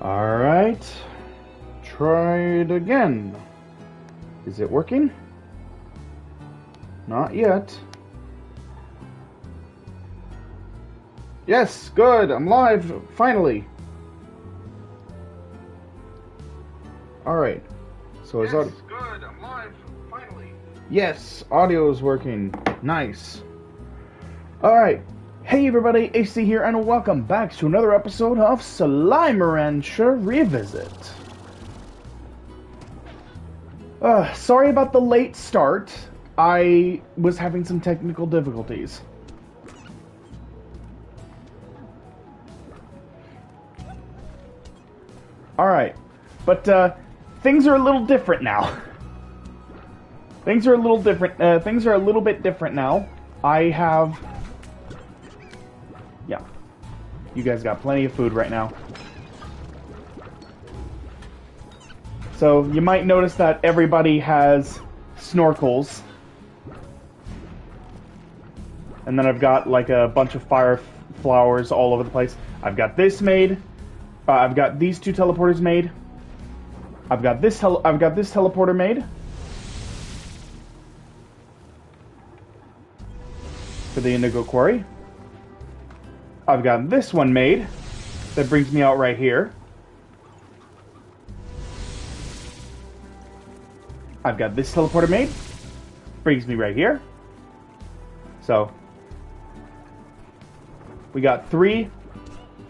Alright. Try it again. Is it working? Not yet. Yes, good. I'm live, finally. Alright. So is Yes, good. I'm live, finally. Yes, audio is working. Nice. Alright. Hey everybody, AC here, and welcome back to another episode of Slimerancher Revisit. Sorry about the late start. I was having some technical difficulties. Alright, but things are a little different now. Things are a little different, things are a little bit different now. I have... Yeah. You guys got plenty of food right now. So, you might notice that everybody has snorkels. And then I've got like a bunch of fire flowers all over the place. I've got this made. I've got these two teleporters made. I've got this teleporter made. For the Indigo Quarry. I've got this one made. That brings me out right here. I've got this teleporter made. Brings me right here. So, we got 3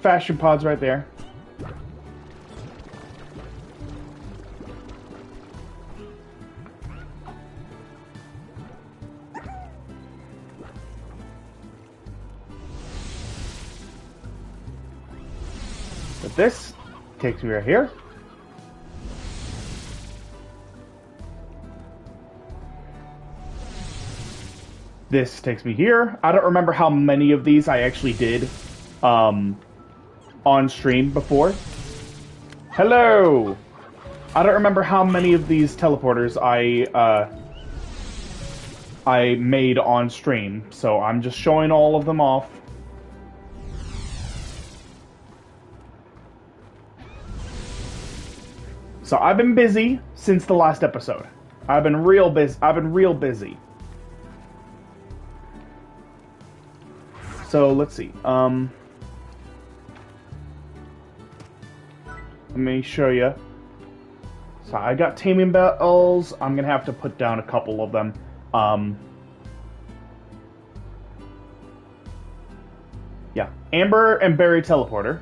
fashion pods right there. But this takes me right here. This takes me here. I don't remember how many of these I actually did on stream before. Hello! I don't remember how many of these teleporters I made on stream, so I'm just showing all of them off. So I've been busy since the last episode. I've been real busy. So let's see. Let me show you. So I got taming bells. I'm gonna have to put down a couple of them. Yeah, Amber and Berry teleporter.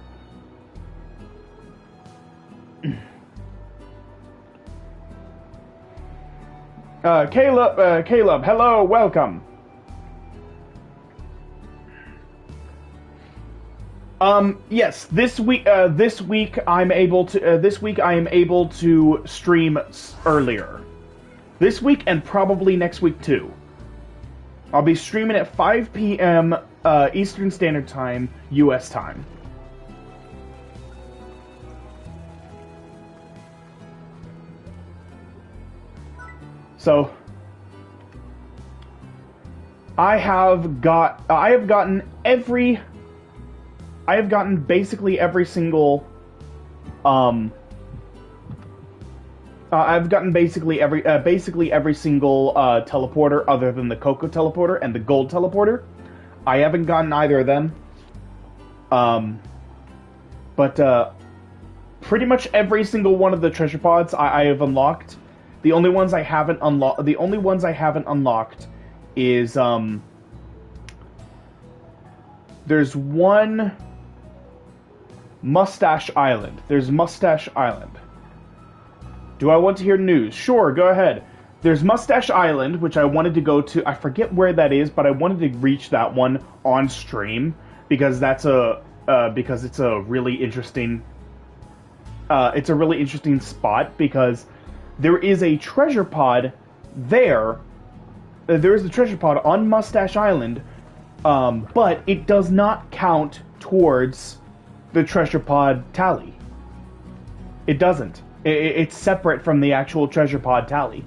Caleb, hello, welcome. Yes, this week I am able to stream earlier. This week and probably next week too. I'll be streaming at 5 p.m. Eastern Standard Time, US time. So, I have gotten basically every single teleporter other than the Cocoa teleporter and the Gold teleporter. I haven't gotten either of them. But pretty much every single one of the treasure pods I have unlocked. The only ones I haven't unlocked is there's one Mustache Island. There's Mustache Island. Do I want to hear news? Sure, go ahead. There's Mustache Island, which I wanted to go to. I forget where that is, but I wanted to reach that one on stream because because it's a really interesting spot because there is a treasure pod there. There is a treasure pod on Mustache Island, but it does not count towards the treasure pod tally. It doesn't. It's separate from the actual treasure pod tally.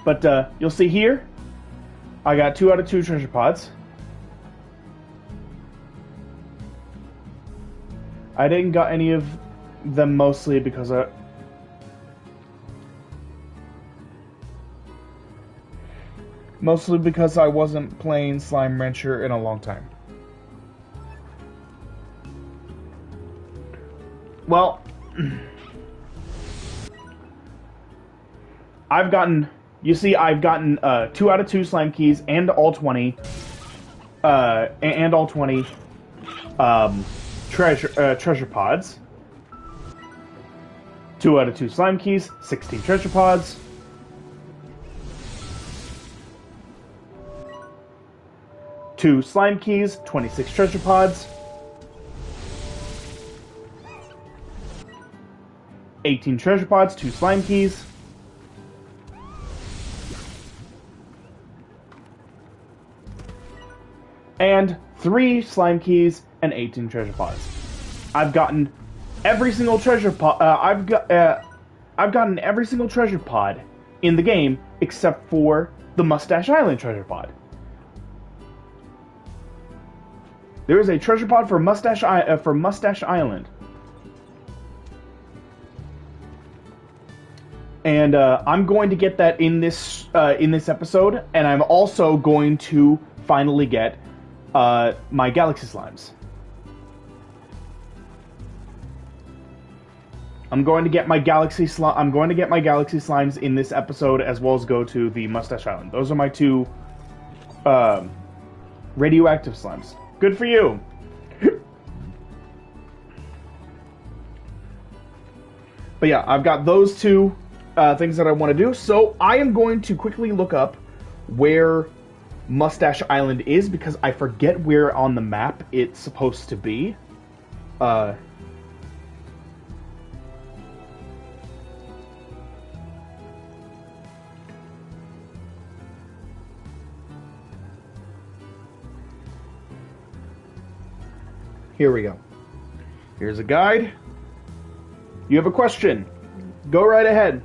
But you'll see here, I got 2 out of 2 treasure pods. I didn't got any of them mostly because I wasn't playing Slime Rancher in a long time. Well, I've gotten 2 out of 2 slime keys and all 20 treasure pods. 2 out of 2 slime keys, 16 treasure pods. 2 slime keys, 26 treasure pods. 18 treasure pods, 2 slime keys. And 3 slime keys and 18 treasure pods. I've gotten every single treasure pod. I've gotten every single treasure pod in the game except for the Mustache Island treasure pod. There is a treasure pod for Mustache Island, and I'm going to get that in this episode, and I'm also going to finally get my Galaxy Slimes. I'm going to get my Galaxy Slimes in this episode, as well as go to the Mustache Island. Those are my 2 radioactive slimes. Good for you. But yeah, I've got those 2 things that I want to do. So I am going to quickly look up where Mustache Island is, because I forget where on the map it's supposed to be. Here we go. Here's a guide. You have a question? Go right ahead.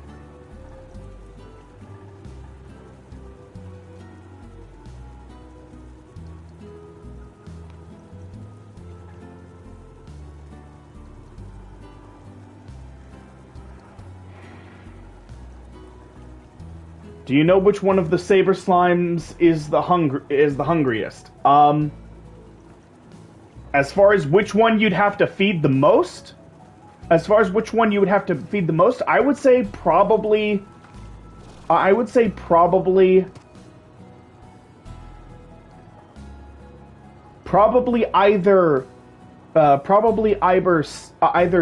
Do you know which one of the Saber Slimes is the hungriest? As far as which one you'd have to feed the most, I would say probably either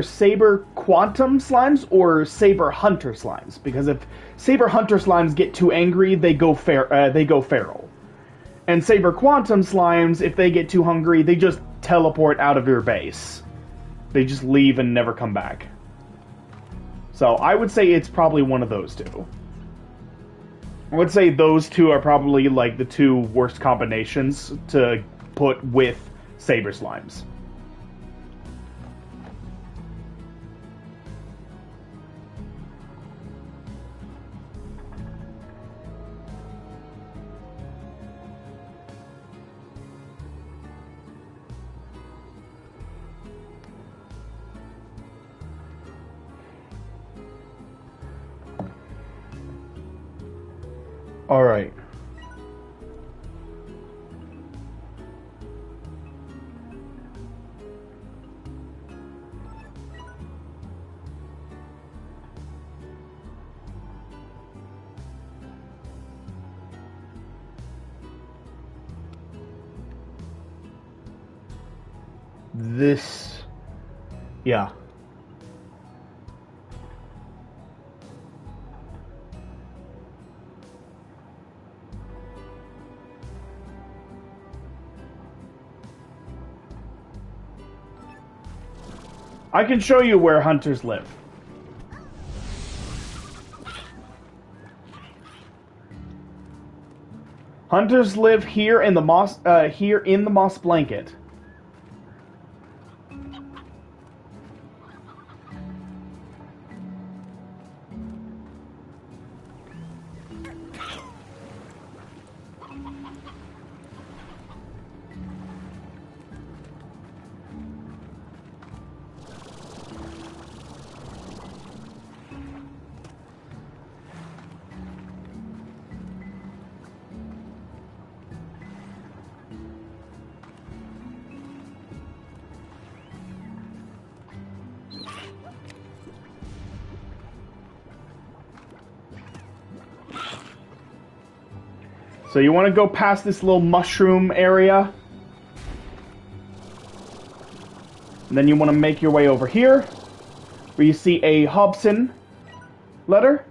Saber Quantum Slimes or Saber Hunter Slimes, because if Saber Hunter Slimes get too angry, they go feral. And Saber Quantum Slimes, if they get too hungry, they just teleport out of your base. They just leave and never come back. So I would say it's probably one of those 2. I would say those 2 are probably like the 2 worst combinations to put with Saber Slimes. All right. Yeah. I can show you where hunters live. Hunters live here in the moss blanket. So you want to go past this little mushroom area. And then you want to make your way over here, where you see a Hobson letter.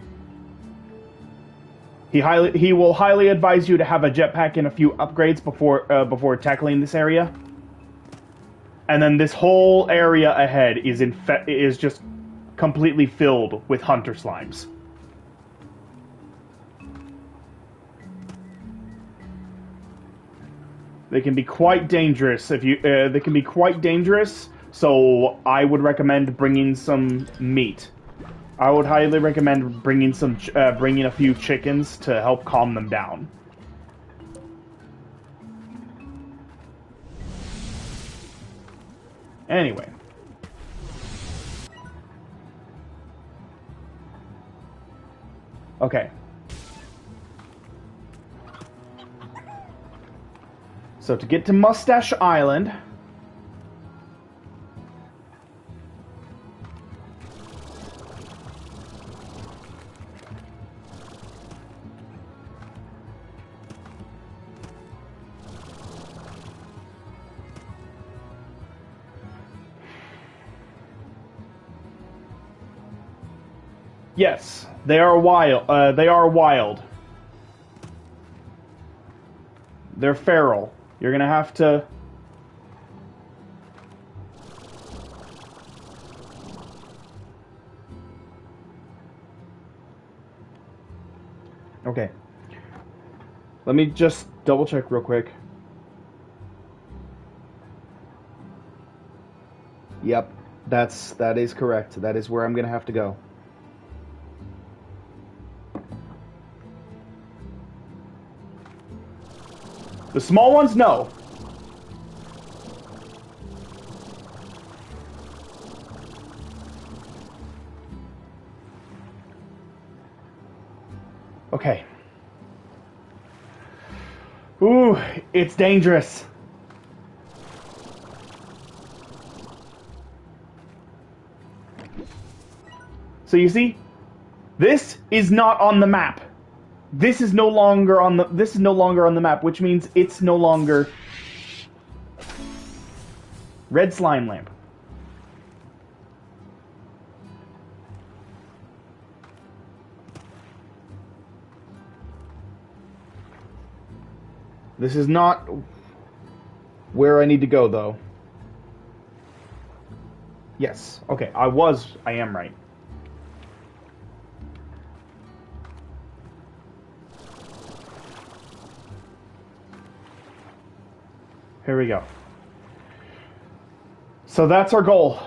He will highly advise you to have a jetpack and a few upgrades before tackling this area. And then this whole area ahead is just completely filled with hunter slimes. They can be quite dangerous they can be quite dangerous. So I would recommend bringing some meat. I would highly recommend bringing a few chickens to help calm them down. Anyway. Okay. So to get to Mustache Island... Yes, they are wild. They're feral. You're gonna have to... Okay. Let me just double check real quick. Yep, that is correct. That is where I'm gonna have to go. The small ones, no. Okay. Ooh, it's dangerous. So you see, this is not on the map. This is no longer on the map, which means it's no longer red slime lamp. This is not where I need to go, though. Yes. Okay, I am right. Here we go. So that's our goal.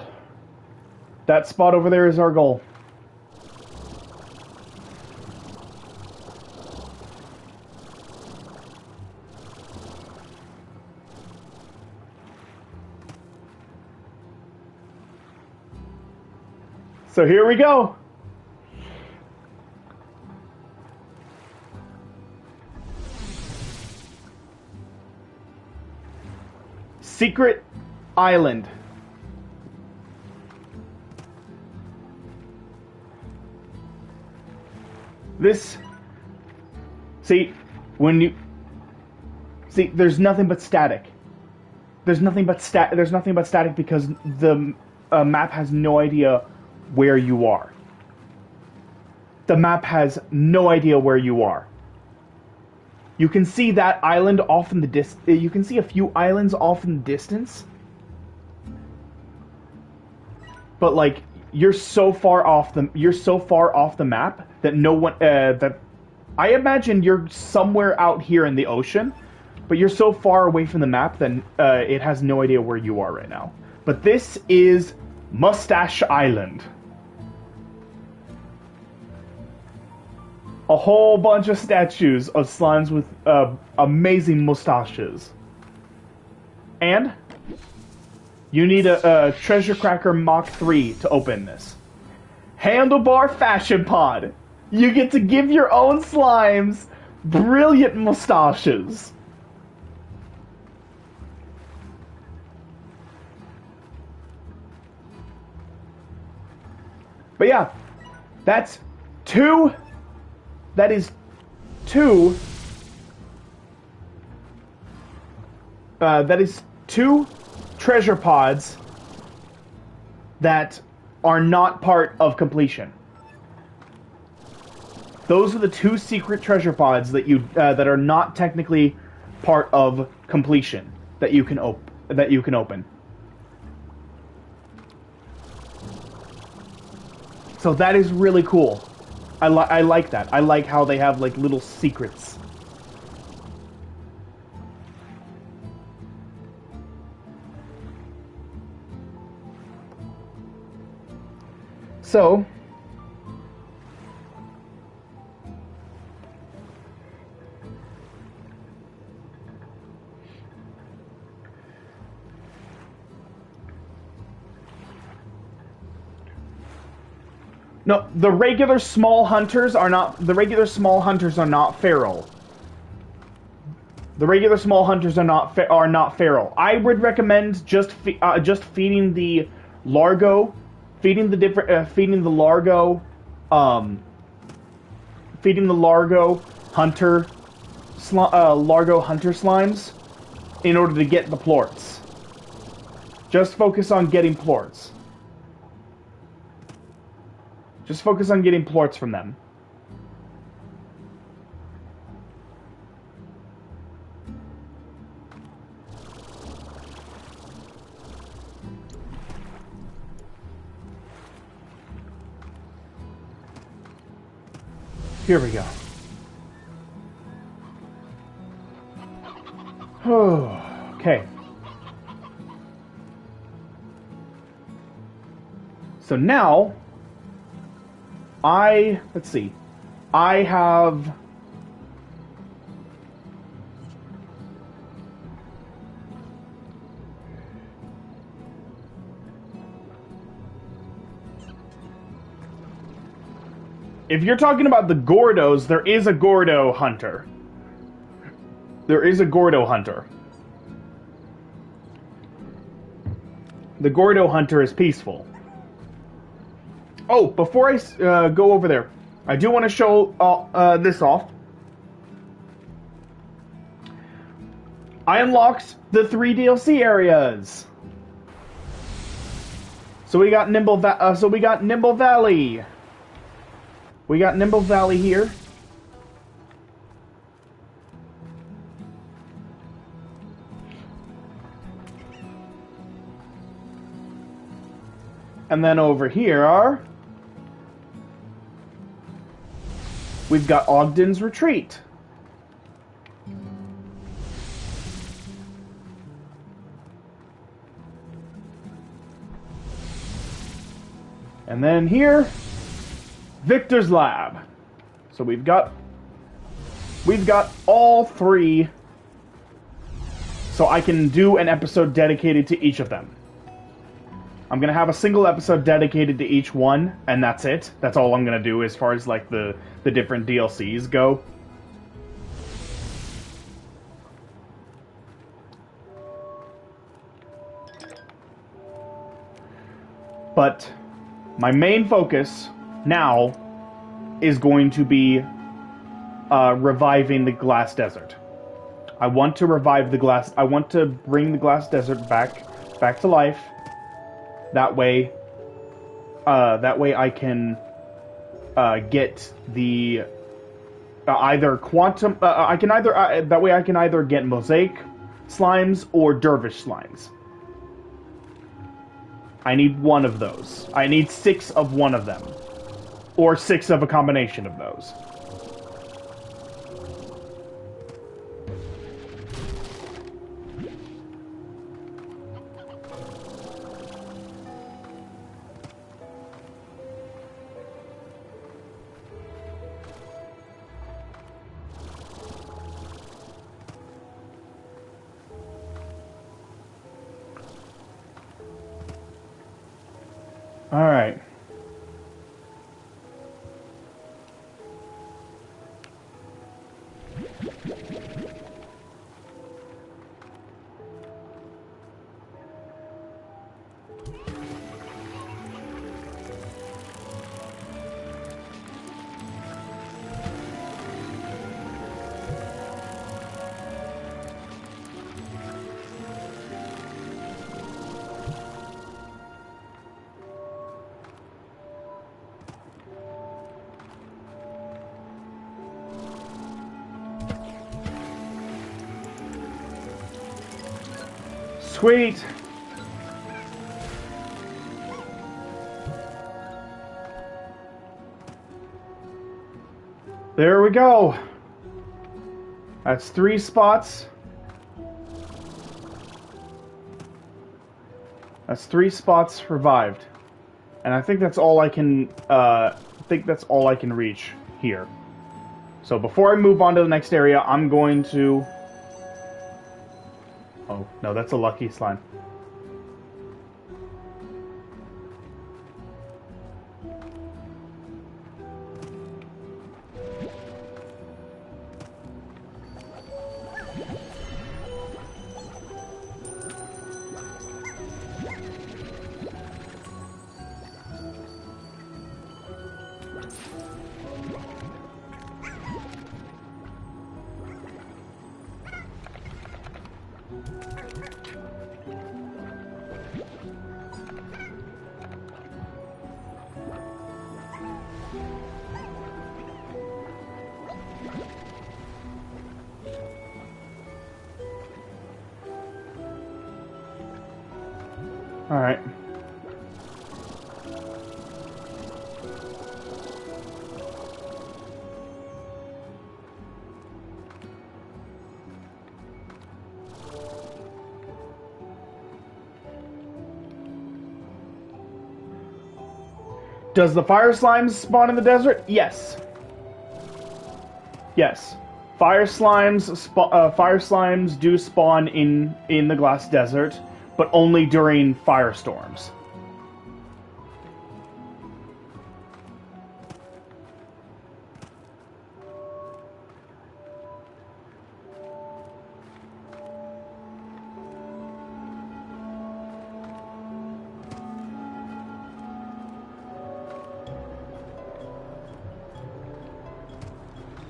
That spot over there is our goal. So here we go. Secret Island. There's nothing but static. There's nothing but static because the map has no idea where you are. The map has no idea where you are. You can see that island off in the you can see a few islands off in the distance. But like you're so far off the map that no one that I imagine you're somewhere out here in the ocean, but you're so far away from the map that it has no idea where you are right now. But this is Mustache Island. A whole bunch of statues of slimes with amazing mustaches. And you need a Treasure Cracker Mach 3 to open this. Handlebar Fashion Pod. You get to give your own slimes brilliant mustaches. But yeah, that is two that is 2 treasure pods that are not part of completion. Those are the 2 secret treasure pods that that are not technically part of completion that you can open. So that is really cool. I like that. I like how they have like little secrets. So no, the regular small hunters are not feral. The regular small hunters are not feral. I would recommend just feeding the Largo, feeding the Largo hunter slimes in order to get the plorts. Just focus on getting plorts. Just focus on getting plorts from them. Here we go. Okay. So now, let's see. I have... If you're talking about the Gordos, there is a Gordo hunter. There is a Gordo hunter. The Gordo hunter is peaceful. Oh, before I go over there, I do want to show this off. I unlocked the 3 DLC areas. So we got Nimble Valley. We got Nimble Valley here. And then over here we've got Ogden's Retreat. And then here, Victor's Lab. So we've got all 3, so I can do an episode dedicated to each of them. I'm gonna have a single episode dedicated to each one, and that's it. That's all I'm gonna do as far as like the different DLCs go. But my main focus now is going to be reviving the Glass Desert. I want to revive the Glass... I want to bring the Glass Desert back to life. That way I can get the either quantum... that way I can either get Mosaic slimes or Dervish slimes. I need one of those. I need 6 of one of them. Or 6 of a combination of those. All right. Sweet. There we go. That's 3 spots. That's 3 spots revived. And I think that's all I can reach here. So before I move on to the next area, I'm going to... Oh, no, that's a lucky slime. Alright. Does the fire slimes spawn in the desert? Yes. Yes. Fire slimes do spawn in the glass desert, but only during firestorms.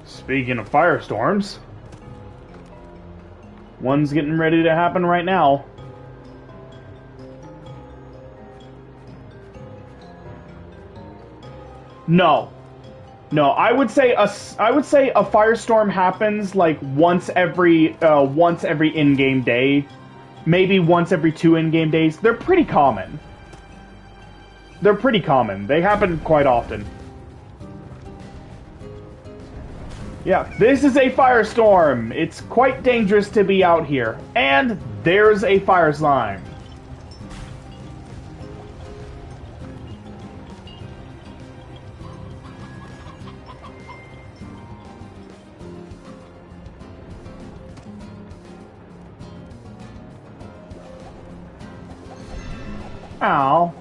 Speaking of firestorms, one's getting ready to happen right now. No. No, I would say a firestorm happens like once every in-game day, maybe once every 2 in-game days. They're pretty common. They're pretty common. They happen quite often. Yeah, this is a firestorm. It's quite dangerous to be out here. And there's a fire slime. Ow.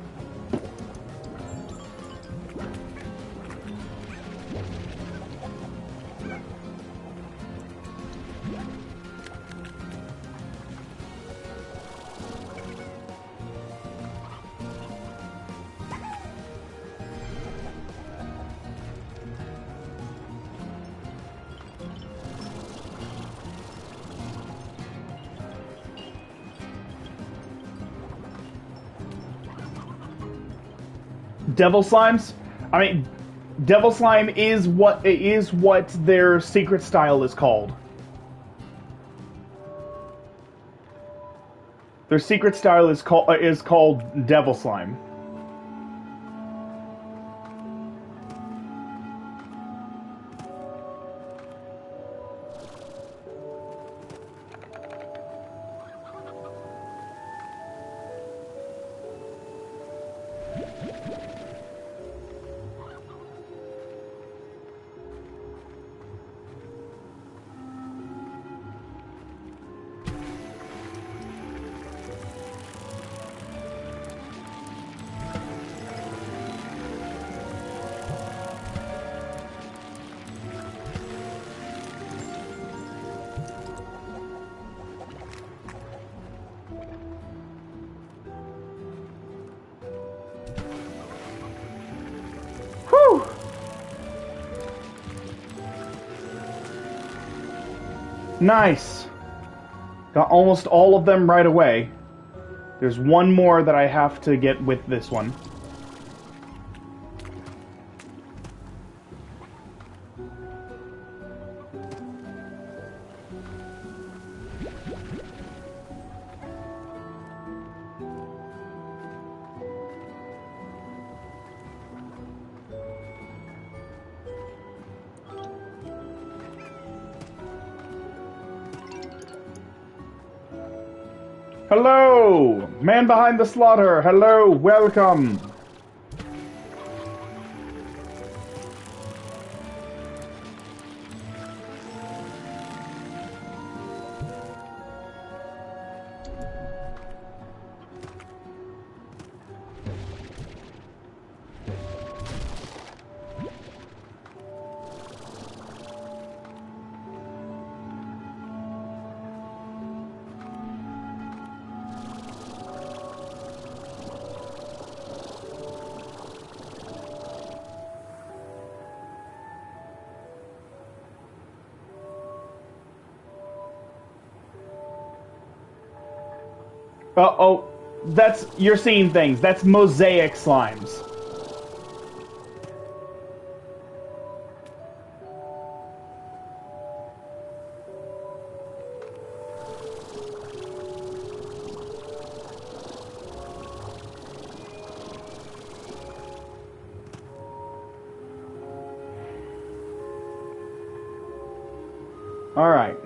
Devil slimes? I mean, devil slime is what their secret style is called. Their secret style is called devil slime. Whew! Nice! Got almost all of them right away. There's one more that I have to get with this one. Hello! Man behind the slaughter, hello, welcome! Oh, that's, you're seeing things. That's mosaic slimes. All right.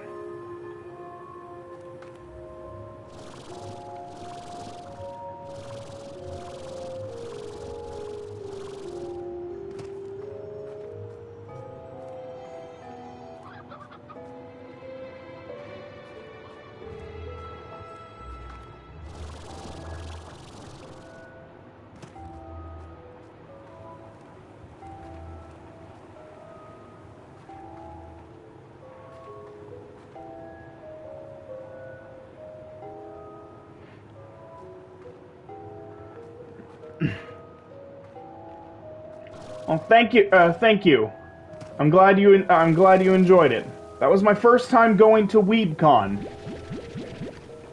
Oh, thank you. Thank you. I'm glad you enjoyed it. That was my first time going to WeebCon.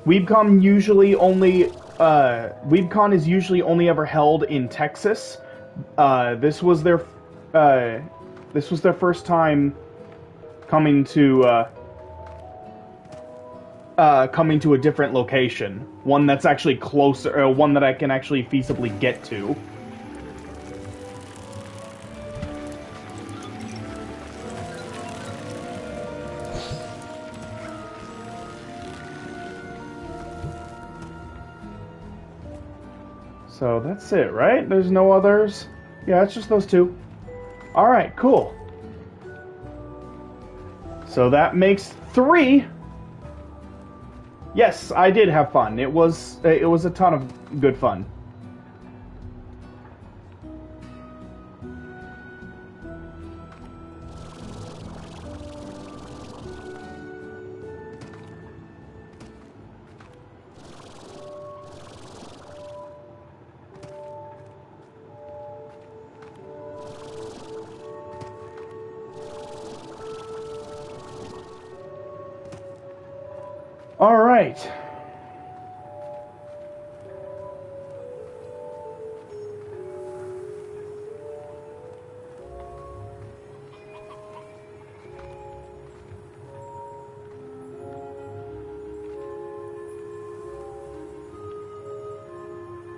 WeebCon is usually only ever held in Texas. This was their first time coming to a different location, one that's actually closer, one that I can actually feasibly get to. So that's it, right? There's no others? Yeah, it's just those two. Alright, cool. So that makes 3. Yes, I did have fun. It was a ton of good fun. All right.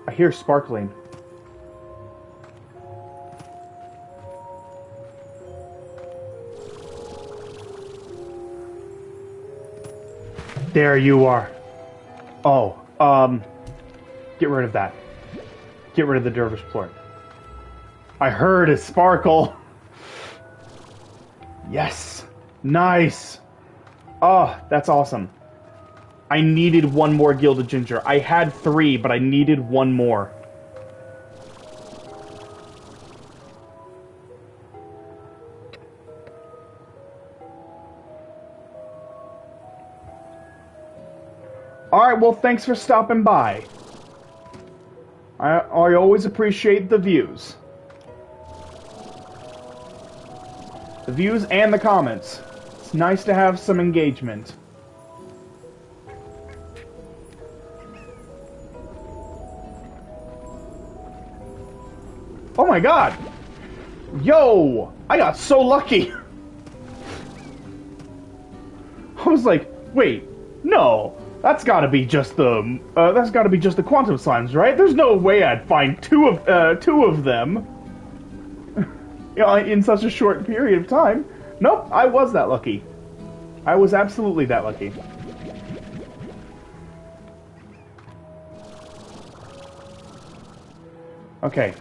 I hear sparkling. There you are. Oh, get rid of that. Get rid of the dervish plort. I heard a sparkle. Yes. Nice. Oh, that's awesome. I needed one more Gilded Ginger. I had 3, but I needed one more. Alright, well, thanks for stopping by. I always appreciate the views. The views and the comments. It's nice to have some engagement. Oh my god! Yo! I got so lucky! I was like, wait, no. That's gotta be just the quantum slimes, right? There's no way I'd find two of them you know, in such a short period of time. Nope, I was that lucky. I was absolutely that lucky. Okay.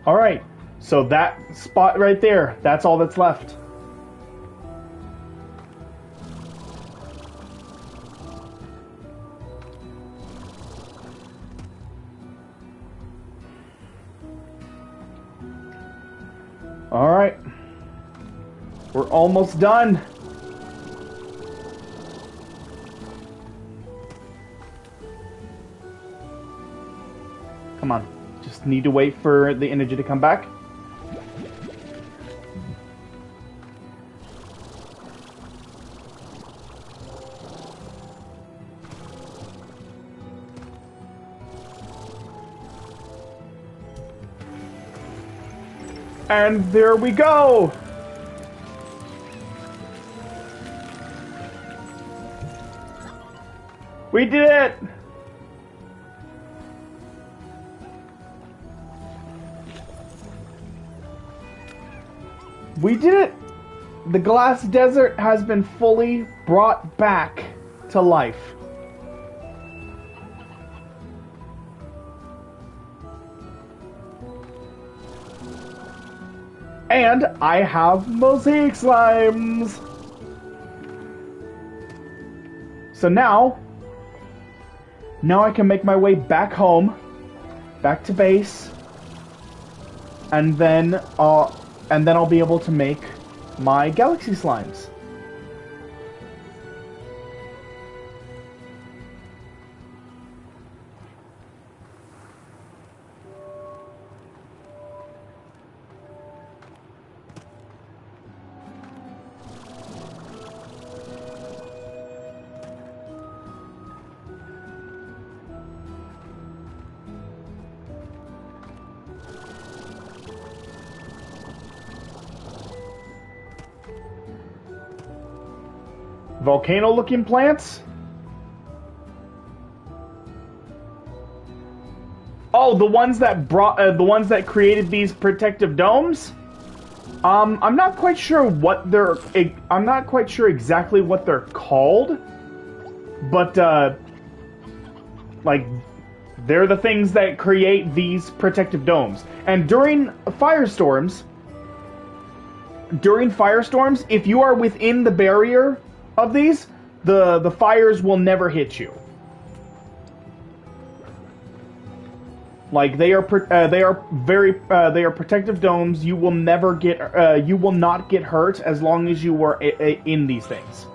Alright, so that spot right there, that's all that's left. Alright. We're almost done. Come on. Just need to wait for the energy to come back. And there we go! We did it! We did it! The glass desert has been fully brought back to life. And I have mosaic slimes! So now I can make my way back home, back to base, and then I'll be able to make my galaxy slimes. Volcano-looking plants? Oh, the ones that created these protective domes? I'm not quite sure what I'm not quite sure exactly what they're called, but like they're the things that create these protective domes. And during firestorms, if you are within the barrier of these, the fires will never hit you. Like they are protective domes. You will not get hurt as long as you are in these things.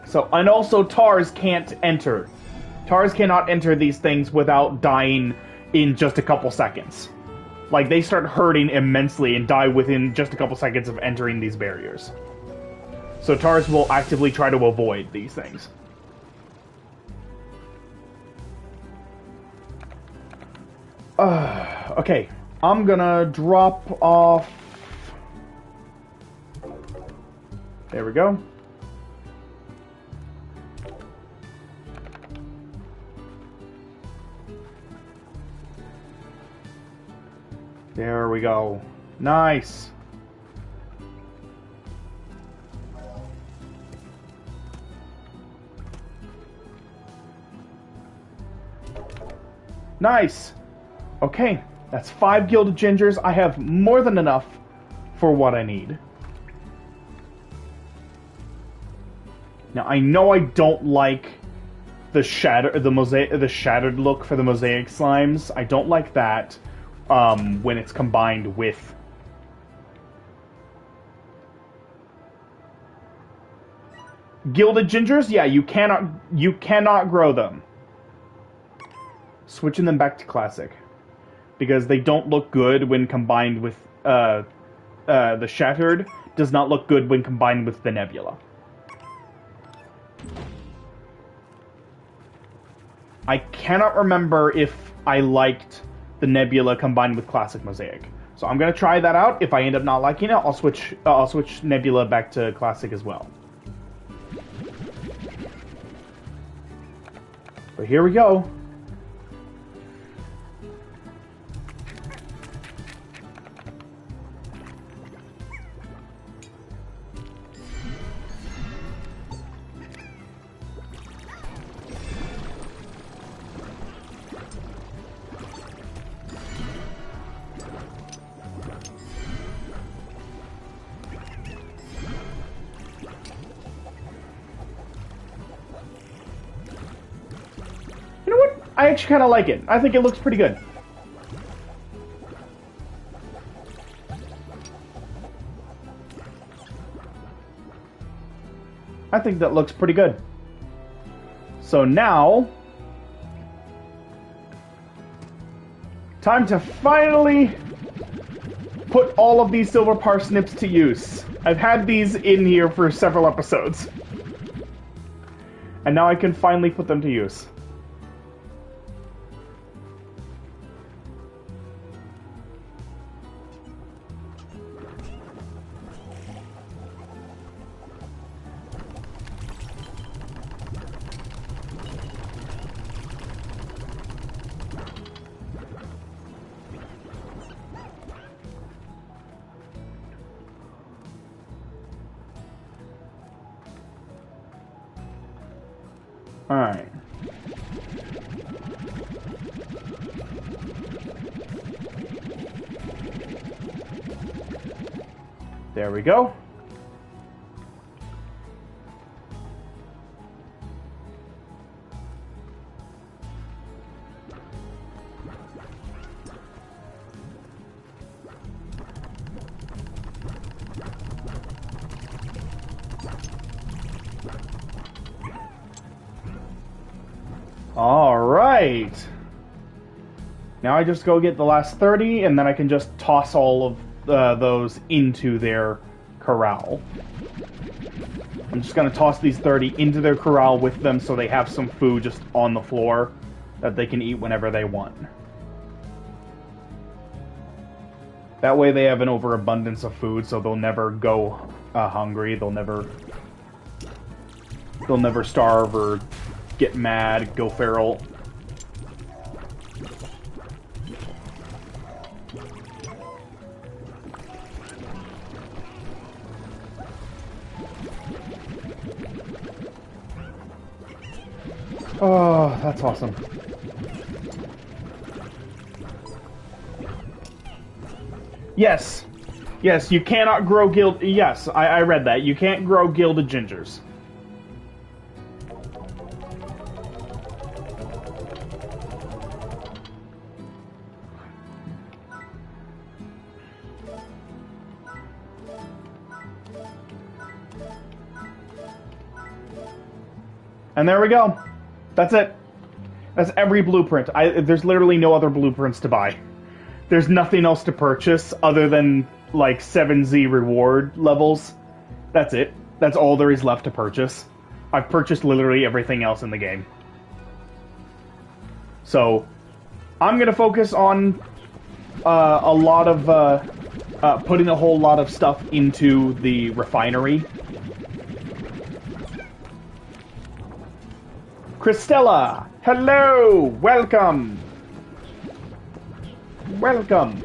So, and also TARS can't enter. TARS cannot enter these things without dying in just a couple seconds. Like, they start hurting immensely and die within just a couple seconds of entering these barriers. So TARS will actively try to avoid these things. Okay, I'm gonna drop off... There we go. There we go. Nice. Nice. Okay, that's 5 Gilded Gingers. I have more than enough for what I need. Now I know I don't like the shattered look for the mosaic slimes. I don't like that when it's combined with Gilded Gingers. Yeah, you cannot grow them. switching them back to classic. Because they don't look good when combined with the Shattered. Does not look good when combined with the Nebula. I cannot remember if I liked the Nebula combined with Classic Mosaic. So I'm gonna try that out. If I end up not liking it, I'll switch Nebula back to Classic as well. But here we go. I actually kind of like it. I think it looks pretty good. I think that looks pretty good. So now, time to finally put all of these silver parsnips to use. I've had these in here for several episodes. And now I can finally put them to use. Alright. There we go. Alright. Now I just go get the last 30, and then I can just toss all of those into their corral. I'm just going to toss these 30 into their corral with them so they have some food just on the floor that they can eat whenever they want. That way they have an overabundance of food, so they'll never go hungry. They'll never starve or get mad, go feral. Oh, that's awesome. Yes. Yes, you cannot grow Yes, I read that. You can't grow gilded gingers. And there we go. That's it. That's every blueprint. There's literally no other blueprints to buy. There's nothing else to purchase other than, like, 7Z reward levels. That's it. That's all there is left to purchase. I've purchased literally everything else in the game. So, I'm going to focus on a lot of... putting a whole lot of stuff into the refinery. Christella, hello, welcome. Welcome.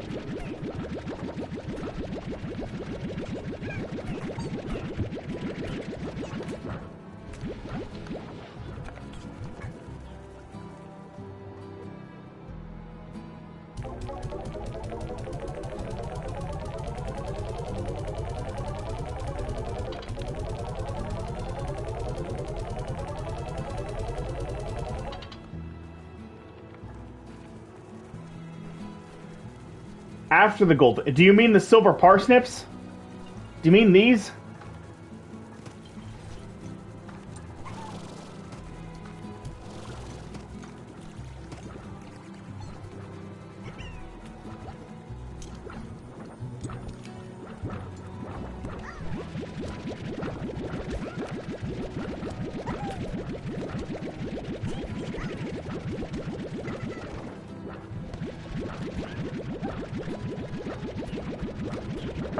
After the gold. Do you mean the silver parsnips? Do you mean these?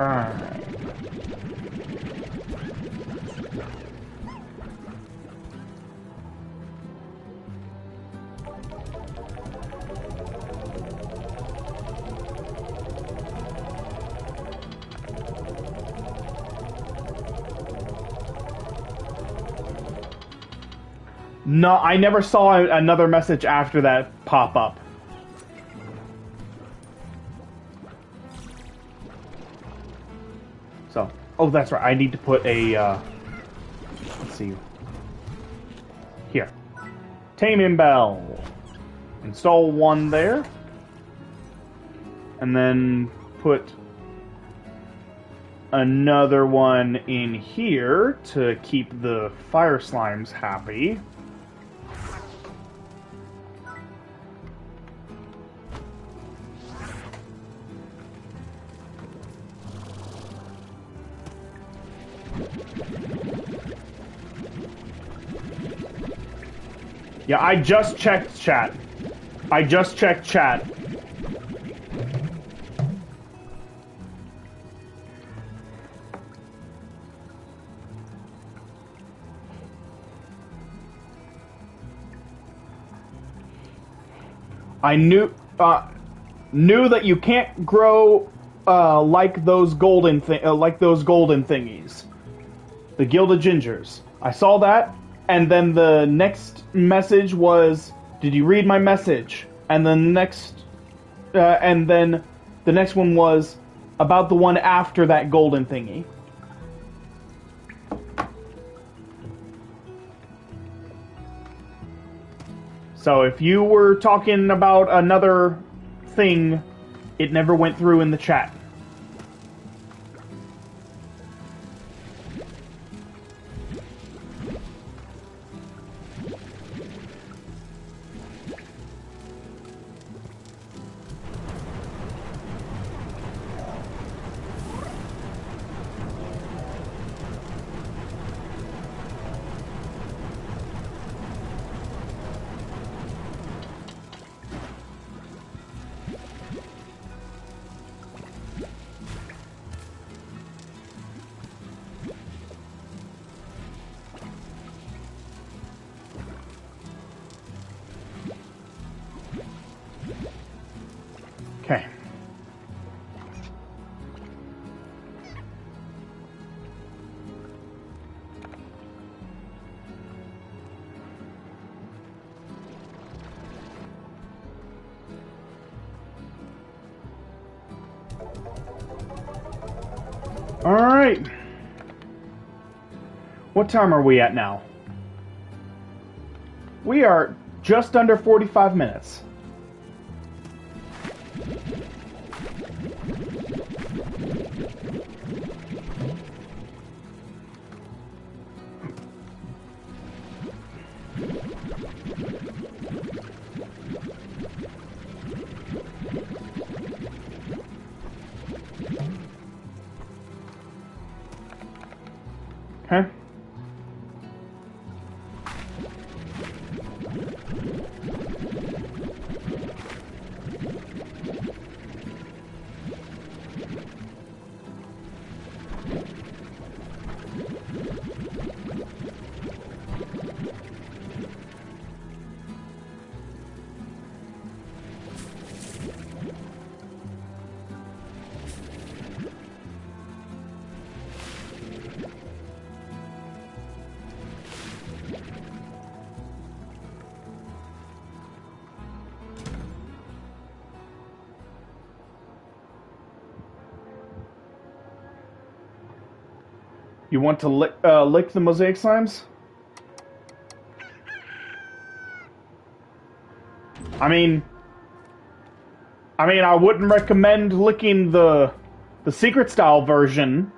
Alright. No, I never saw another message after that pop up. So, oh, that's right. I need to put a, let's see. Here. Taming Bell. Install one there. And then put another one in here to keep the fire slimes happy. Yeah, I just checked chat. I just checked chat. I knew that you can't grow like those golden thingies, the Gilded Gingers. I saw that, and then the next message was, "Did you read my message?" And then the next one was about the one after that golden thingy. So if you were talking about another thing, it never went through in the chat. Okay. All right. What time are we at now? We are just under 45 minutes. Okay. You want to lick the mosaic slimes? I mean, I wouldn't recommend licking the secret style version,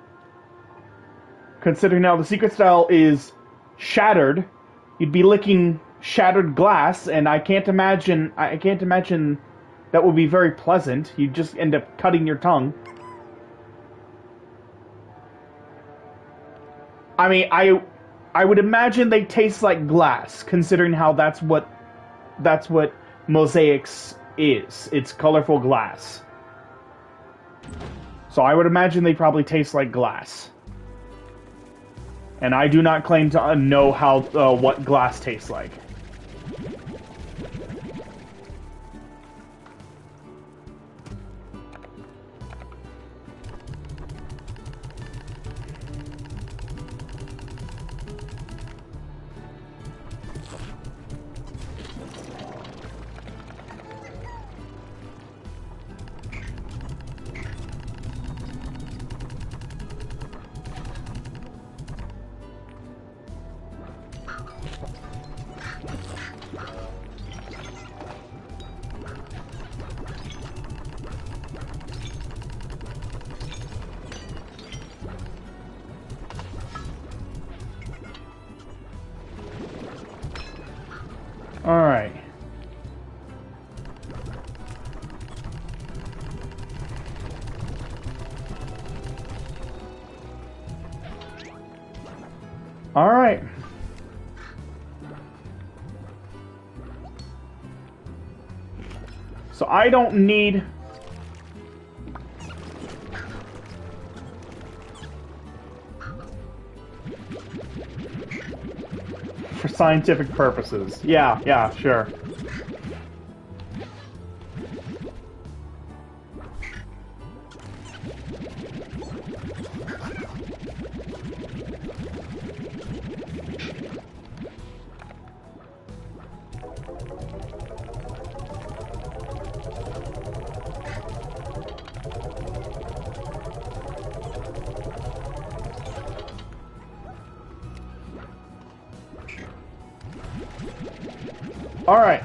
considering now the secret style is shattered. You'd be licking shattered glass, and I can't imagine that would be very pleasant. You'd just end up cutting your tongue. I mean, I would imagine they taste like glass, considering how that's what mosaics is. It's colorful glass. So I would imagine they probably taste like glass. And I do not claim to know how what glass tastes like. Alright. Alright. So I don't need... for scientific purposes. Yeah, sure. Alright.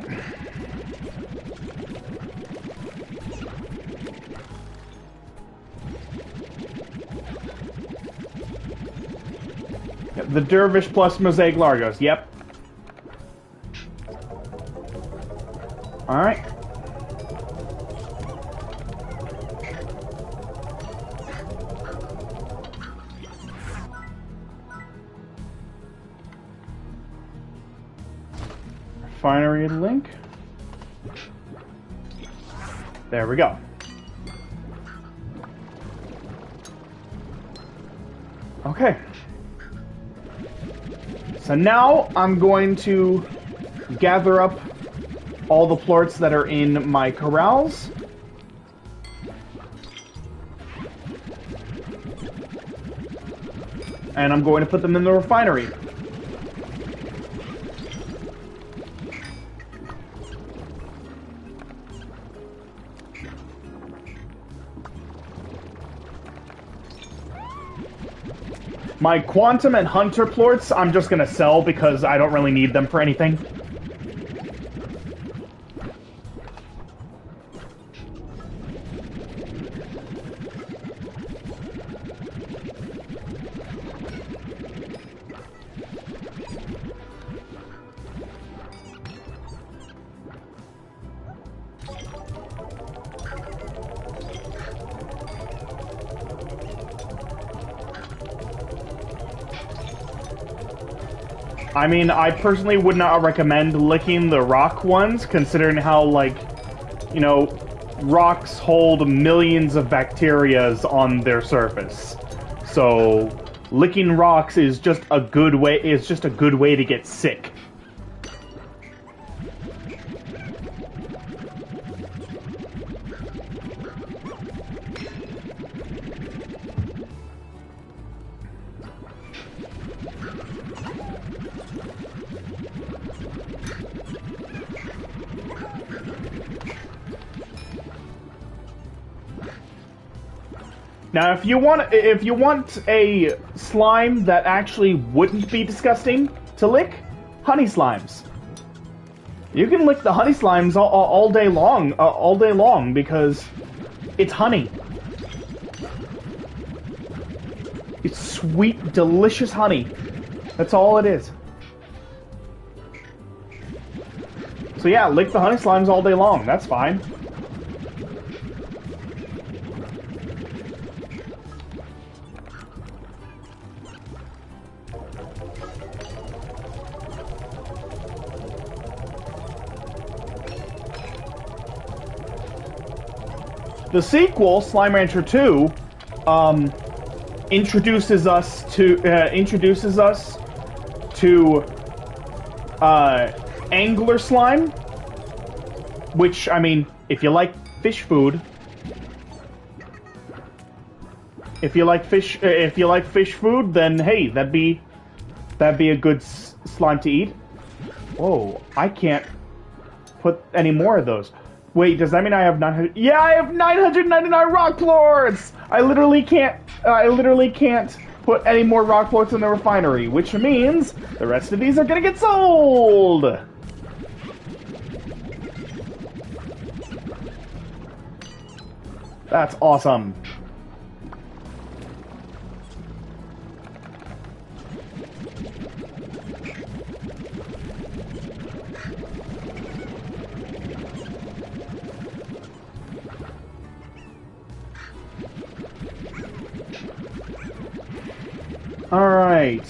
The Dervish plus Mosaic Largos, yep. Alright. Refinery link. There we go. Okay. So now I'm going to gather up all the plorts that are in my corrals. And I'm going to put them in the refinery. My Quantum and Hunter plorts, I'm just gonna sell because I don't really need them for anything. I mean, I personally would not recommend licking the rock ones, considering how, like, you know, rocks hold millions of bacterias on their surface. So, licking rocks is just a good way, to get sick. Now, if you want a slime that actually wouldn't be disgusting to lick, honey slimes. You can lick the honey slimes all day long, because it's honey. It's sweet, delicious honey. That's all it is. So yeah, lick the honey slimes all day long. That's fine. The sequel, Slime Rancher 2, introduces us to angler slime, which, I mean, if you like fish food, if you like fish food, then hey, that'd be a good slime to eat. Whoa, I can't put any more of those. Wait, does that mean I have 900? Yeah, I have 999 rock plorts! I literally can't put any more rock plorts in the refinery, which means the rest of these are gonna get sold! That's awesome. All right.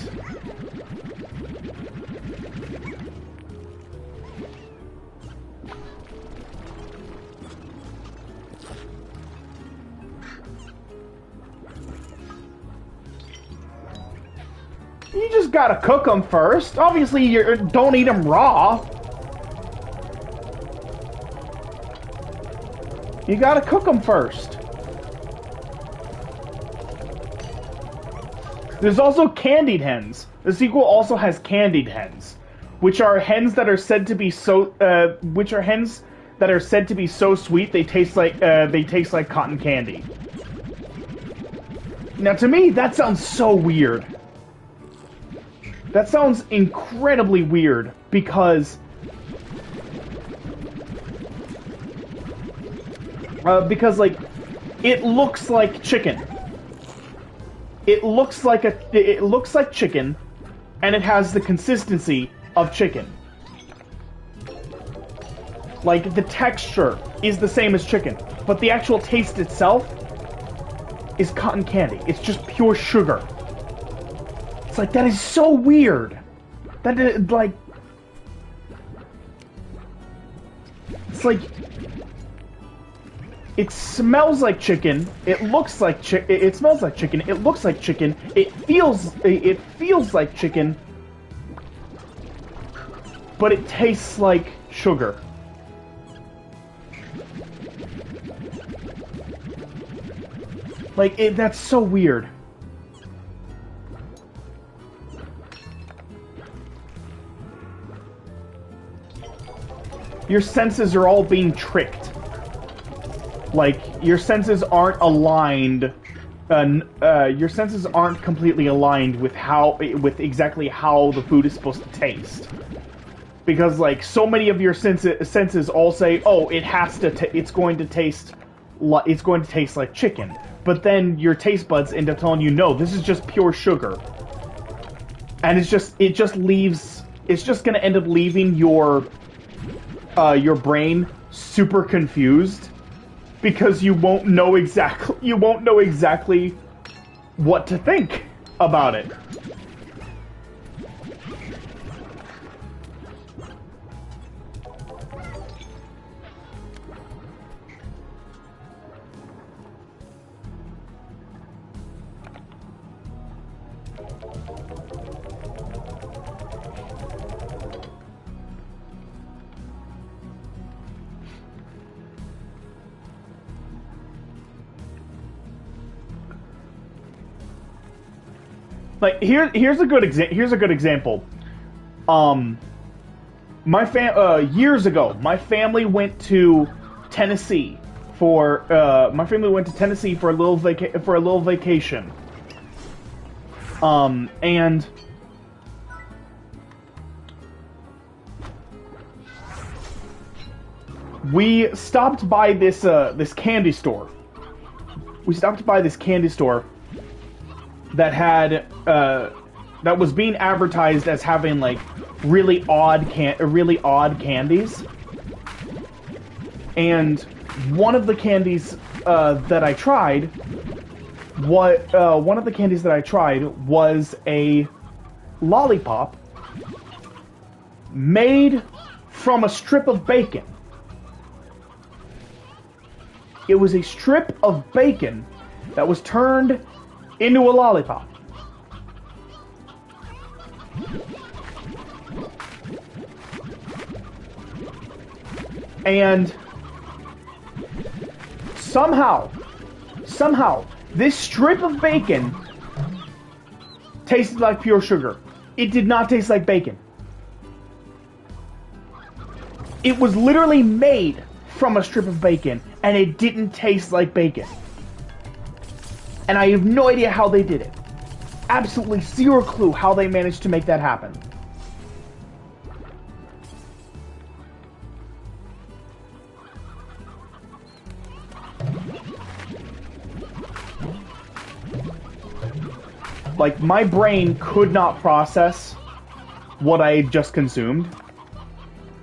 You just gotta cook them first. Obviously, you don't eat them raw. You gotta cook them first. There's also candied hens. The sequel also has candied hens, which are hens that are said to be so sweet they taste like cotton candy. Now, to me, that sounds so weird. That sounds incredibly weird because like it looks like chicken. It looks like chicken, and it has the consistency of chicken. Like, the texture is the same as chicken, but the actual taste itself is cotton candy. It's just pure sugar. It's like, that is so weird. That is, like... It's like... It smells like chicken. It looks like chicken. It smells like chicken. It looks like chicken. It feels like chicken. But it tastes like sugar. Like, that's so weird. Your senses are all being tricked. Like, your senses aren't aligned. Your senses aren't completely aligned with exactly how the food is supposed to taste. Because, like, so many of your senses all say, "Oh, it's going to taste like chicken." But then your taste buds end up telling you, "No, this is just pure sugar." And it's just gonna end up leaving your brain super confused. Because you won't know exactly what to think about it. Like, here's a good example. Years ago, my family went to Tennessee for a little vacation. And we stopped by this candy store. We stopped by this candy store that had that was being advertised as having like really odd candies. And one of the candies that I tried was a lollipop made from a strip of bacon. It was a strip of bacon that was turned into a lollipop. And somehow, this strip of bacon tasted like pure sugar. It did not taste like bacon. It was literally made from a strip of bacon, and it didn't taste like bacon. And I have no idea how they did it. Absolutely zero clue how they managed to make that happen. Like, my brain could not process what I had just consumed.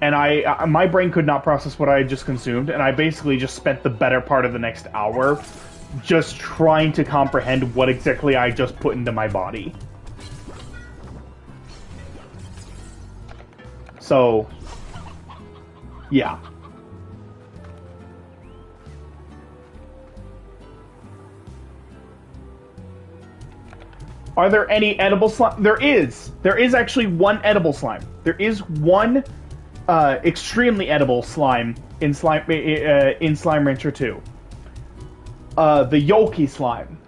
And my brain could not process what I had just consumed, and I basically just spent the better part of the next hour just trying to comprehend what exactly I just put into my body. So, yeah. Are there any edible slime? There is. There is actually one edible slime. There is one extremely edible slime in Slime Rancher 2. The Yolky slime.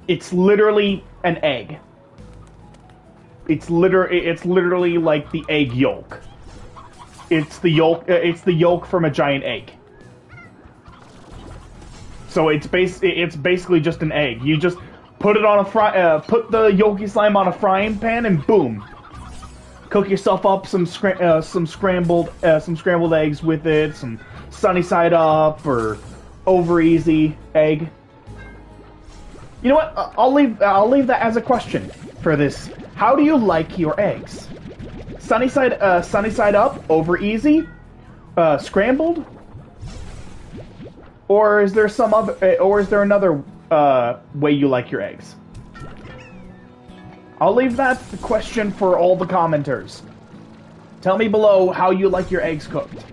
It's literally an egg. It's literally like the egg yolk. It's the yolk. It's the yolk from a giant egg. So it's basically just an egg. You just put it on a put the Yolky slime on a frying pan, and boom. Cook yourself up some scrambled eggs with it, some sunny side up or over easy egg. You know what? I'll leave that as a question for this. How do you like your eggs? Sunny side up, over easy, scrambled, or is there some other, or is there another way you like your eggs? I'll leave that the question for all the commenters. Tell me below how you like your eggs cooked.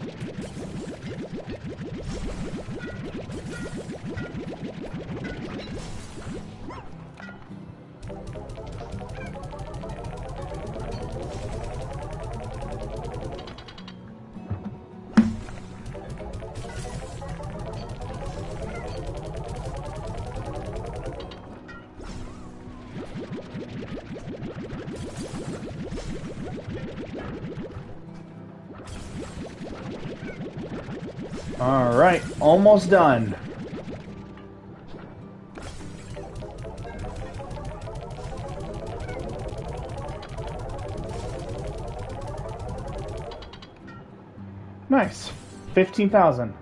Alright, almost done. Nice. 15,000.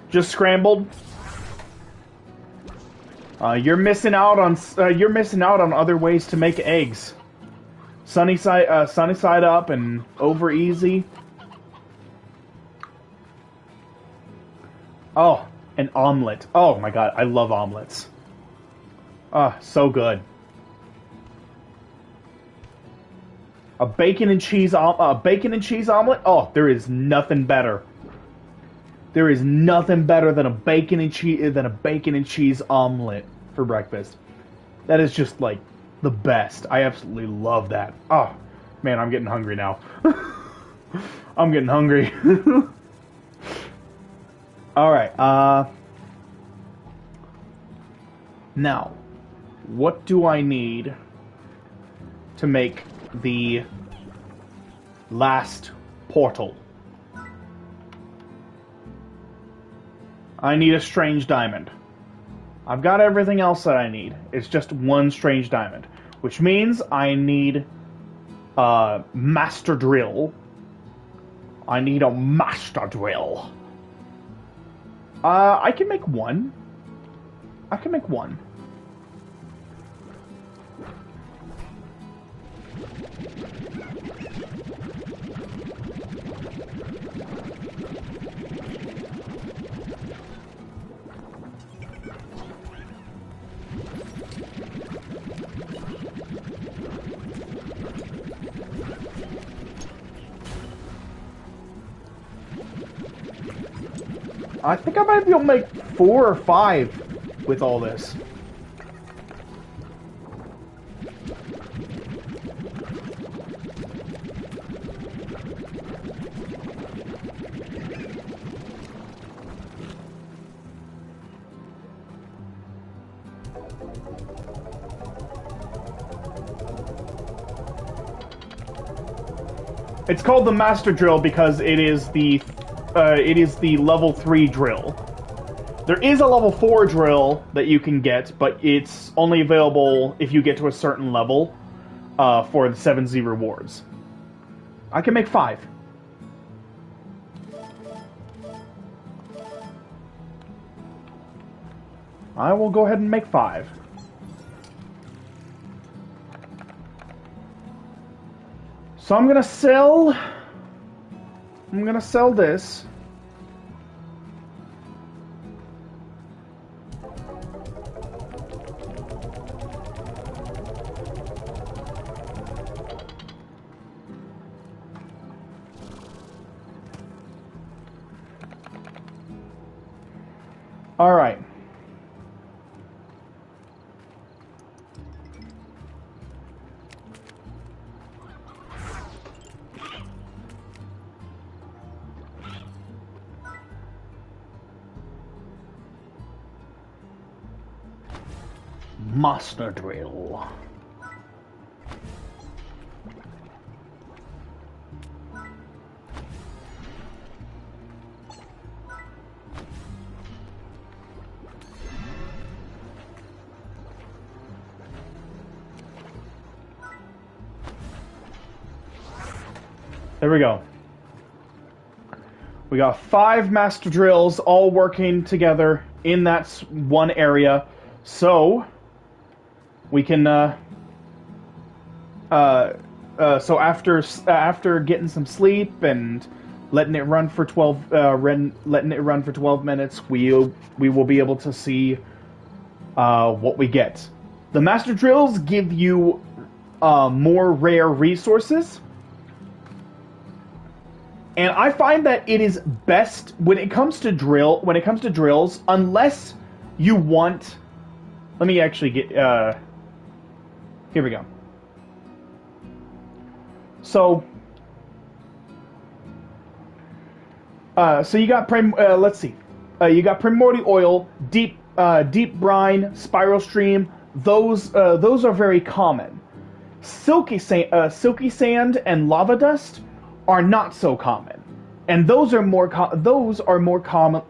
Just scrambled. You're missing out on other ways to make eggs. Sunny side up and over easy. Oh, an omelet. Oh my god, I love omelets. Ah, so good. A bacon and cheese omelet. Oh, there is nothing better. There is nothing better than a bacon and cheese omelet for breakfast. That is just like the best. I absolutely love that. Oh, man, I'm getting hungry now. I'm getting hungry. All right. Now, what do I need to make the last portal? I need a strange diamond. I've got everything else that I need. It's just one strange diamond. Which means I need a master drill. I need a master drill. I can make one. I can make one. I think I might be able to make 4 or 5 with all this. It's called the Master Drill because it is the level 3 drill. There is a level 4 drill that you can get, but it's only available if you get to a certain level for the 7Z rewards. I can make 5. I will go ahead and make 5. So I'm gonna sell this. All right. Master Drill. There we go. We got 5 Master Drills all working together in that one area. So we can so after getting some sleep and letting it run for 12 minutes, we will be able to see what we get. The Master Drills give you more rare resources, and I find that it is best when it comes to drills, unless you want. Let me actually get. Here we go. So you got let's see. You got Primordial Oil, Deep Brine, Spiral Stream. Those are very common. Silky Sand and Lava Dust are not so common, and those are more common.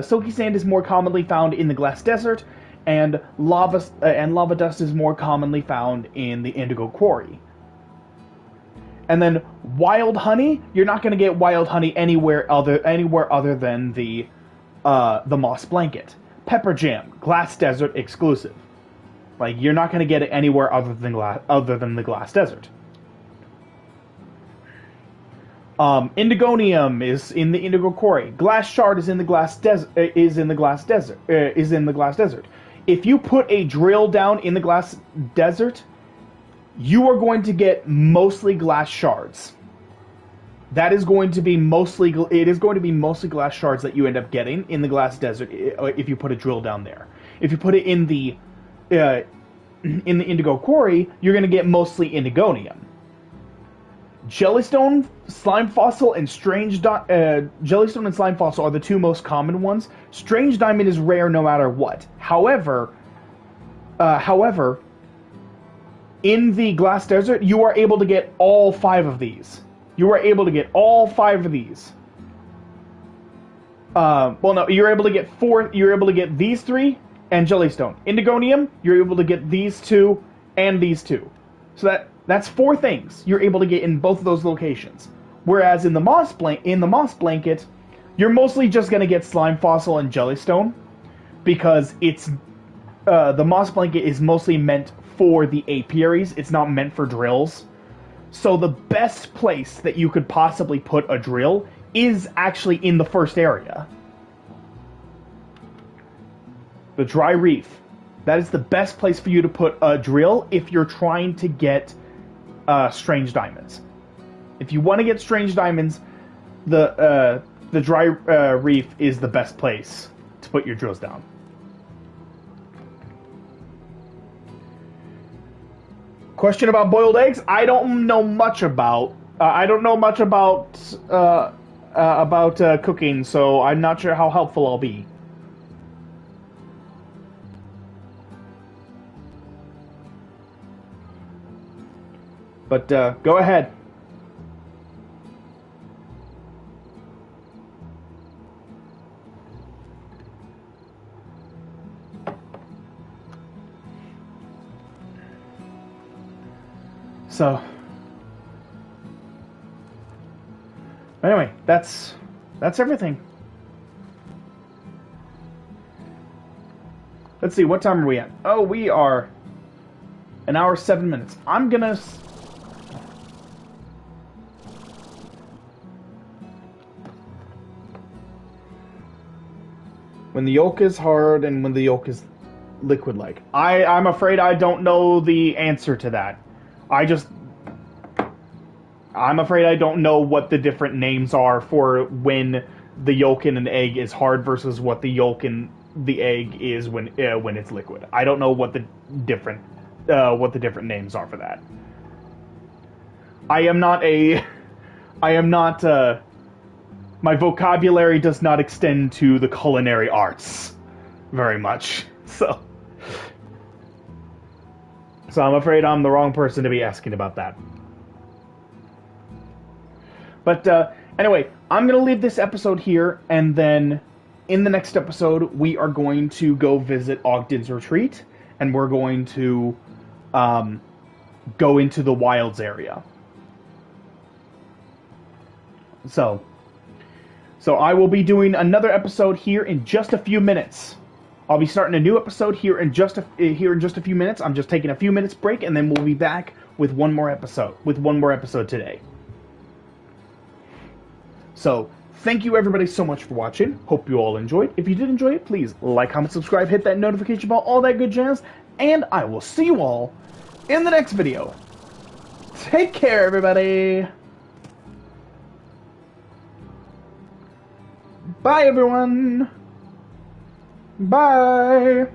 Silky Sand is more commonly found in the Glass Desert, and lava dust is more commonly found in the Indigo Quarry. And then wild honey, you're not going to get wild honey anywhere other than the Moss Blanket. Pepper Jam, Glass Desert exclusive. Like, you're not going to get it anywhere other than the Glass Desert. Indigonium is in the Indigo Quarry. Glass Shard is in the Glass Desert. If you put a drill down in the Glass Desert, you are going to get mostly glass shards. It is going to be mostly glass shards that you end up getting in the Glass Desert if you put a drill down there. If you put it in the Indigo Quarry, you're going to get mostly Indigonium. Jellystone, Slime Fossil, and Jellystone and Slime Fossil are the 2 most common ones. Strange Diamond is rare no matter what. However, in the Glass Desert, you are able to get all 5 of these. Well, no, you're able to get 4. You're able to get these 3 and Jellystone. Indigonium, you're able to get these 2 and these 2. So that's 4 things you're able to get in both of those locations. Whereas in the Moss Blanket, you're mostly just going to get Slime Fossil and Jellystone, because it's the Moss Blanket is mostly meant for the apiaries. It's not meant for drills. So the best place that you could possibly put a drill is actually in the first area. The Dry Reef. That is the best place for you to put a drill if you're trying to get Strange Diamonds. If you want to get Strange Diamonds, the the dry reef is the best place to put your drills down. Question about boiled eggs? I don't know much about. I don't know much about cooking, so I'm not sure how helpful I'll be. But go ahead. So, anyway, that's everything. Let's see, what time are we at? Oh, we are an hour 7 minutes. I'm gonna. When the yolk is hard and when the yolk is liquid-like. I'm afraid I don't know the answer to that. I'm afraid I don't know what the different names are for when the yolk in an egg is hard versus what the yolk in the egg is when it's liquid. I don't know what the different names are for that. I am not. My vocabulary does not extend to the culinary arts very much. So I'm afraid I'm the wrong person to be asking about that. But anyway, I'm going to leave this episode here, and then in the next episode, we are going to go visit Ogden's Retreat, and we're going to go into the Wilds area. So I will be doing another episode here in just a few minutes. I'll be starting a new episode here in just a few minutes. I'm just taking a few minutes break, and then we'll be back with one more episode today. So, thank you everybody so much for watching. Hope you all enjoyed. If you did enjoy it, please like, comment, subscribe, hit that notification bell, all that good jazz, and I will see you all in the next video. Take care, everybody. Bye, everyone. Bye.